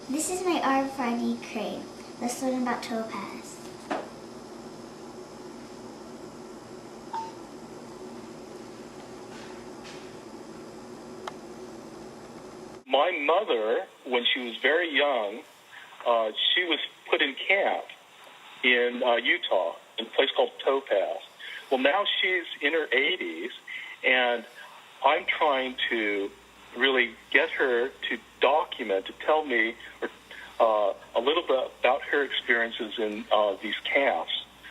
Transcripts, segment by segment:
This is my RFID crate. Let's learn about Topaz. My mother, when she was very young, she was put in camp in Utah, in a place called Topaz. Well, now she's in her 80s, and I'm trying to really get her to document, to tell me a little bit about her experiences in these camps.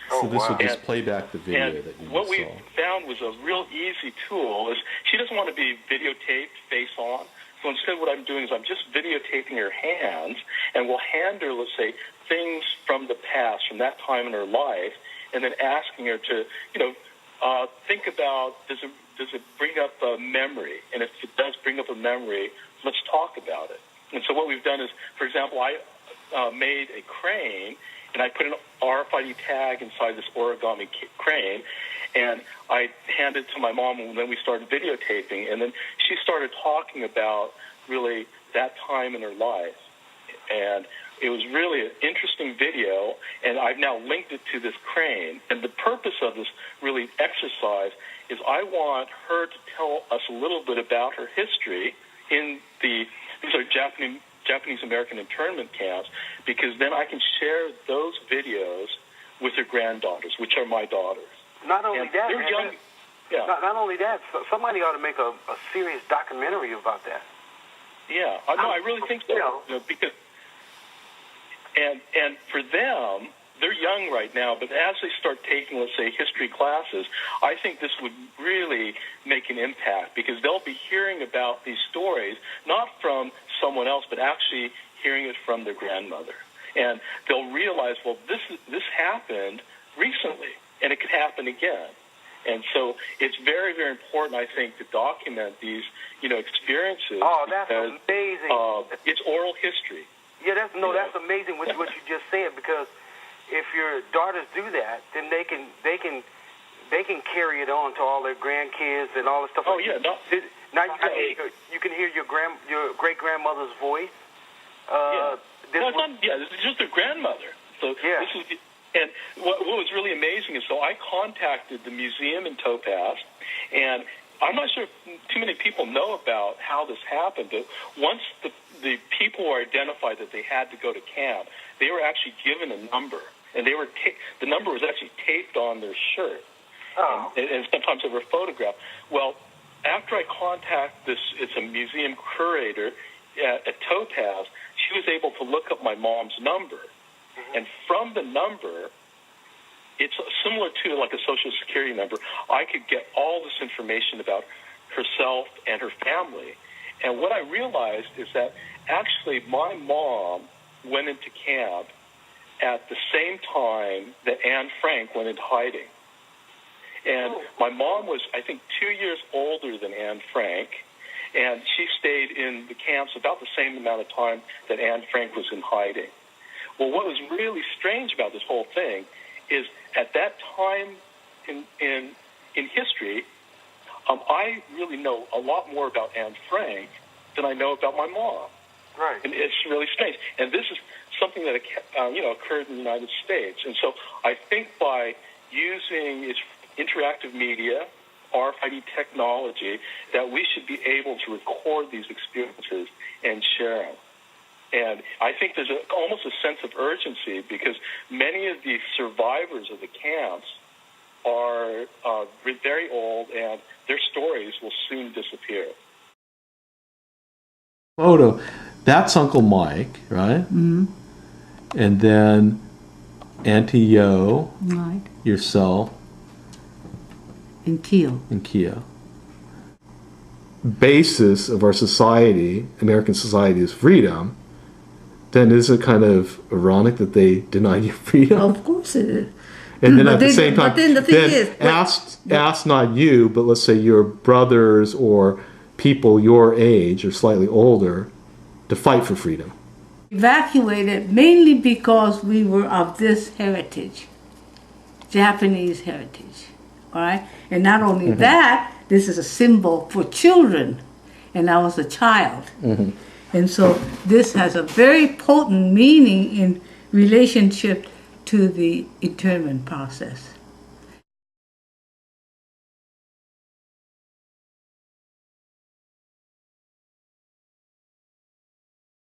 So this would just play back the video that you what saw. we found was a real easy tool. Is she doesn't want to be videotaped face on. So instead what I'm doing is I'm just videotaping her hands, and we'll hand her, let's say, things from the past, from that time in her life, and then asking her to, think about, does it bring up a memory? And if it does bring up a memory, let's talk about it. And so what we've done is, for example, I made a crane, and I put an RFID tag inside this origami crane, and I handed it to my mom, and then we started videotaping, and then she started talking about really that time in her life. And it was really an interesting video, and I've now linked it to this crane. And the purpose of this really exercise is I want her to tell us a little bit about her history in these are Japanese American internment camps, because then I can share those videos with her granddaughters, which are my daughters. Not only that, they're young. Yeah. Not only that, somebody ought to make a serious documentary about that. Yeah, I really think so. Because and for them, they're young right now, but as they start taking, let's say, history classes, I think this would really make an impact, because they'll be hearing about these stories not from someone else, but actually hearing it from their grandmother, and they'll realize, well, this happened recently, and it could happen again. And so it's very, very important, I think, to document these, experiences. Oh, that's amazing. It's oral history. Yeah, that's amazing what you just said, because if your daughters do that, then they can carry it on to all their grandkids and all the stuff. Oh, like yeah. Now you can hear your great grandmother's voice. This is just their grandmother. So yeah. And what was really amazing is, so I contacted the museum in Topaz, and I'm not sure if too many people know about how this happened, but once the people were identified that they had to go to camp, they were actually given a number, and the number was actually taped on their shirt, and sometimes they were photographed. Well, after I contacted it's a museum curator at Topaz, she was able to look up my mom's number. And from the number, it's similar to like a Social Security number. I could get all this information about herself and her family. And what I realized is that actually my mom went into camp at the same time that Anne Frank went into hiding. And my mom was, I think, 2 years older than Anne Frank, and she stayed in the camps about the same amount of time that Anne Frank was in hiding. Well, what was really strange about this whole thing is at that time in history, I really know a lot more about Anne Frank than I know about my mom. Right. And it's really strange. And this is something that occurred in the United States. And so I think by using its interactive media, RFID technology, that we should be able to record these experiences and share them. And I think there's almost a sense of urgency, because many of the survivors of the camps are very old, and their stories will soon disappear. Photo, that's Uncle Mike, right? Mm-hmm. And then Auntie Yo, Mike, yourself, and Keo. Basis of our society, American society, is freedom. Then is it kind of ironic that they deny you freedom? Of course it is. And then at the same time, but then the thing is, ask not you, but let's say your brothers or people your age or slightly older to fight for freedom. Evacuated mainly because we were of this heritage, Japanese heritage, all right? And not only that, this is a symbol for children, and I was a child. And so this has a very potent meaning in relationship to the internment process.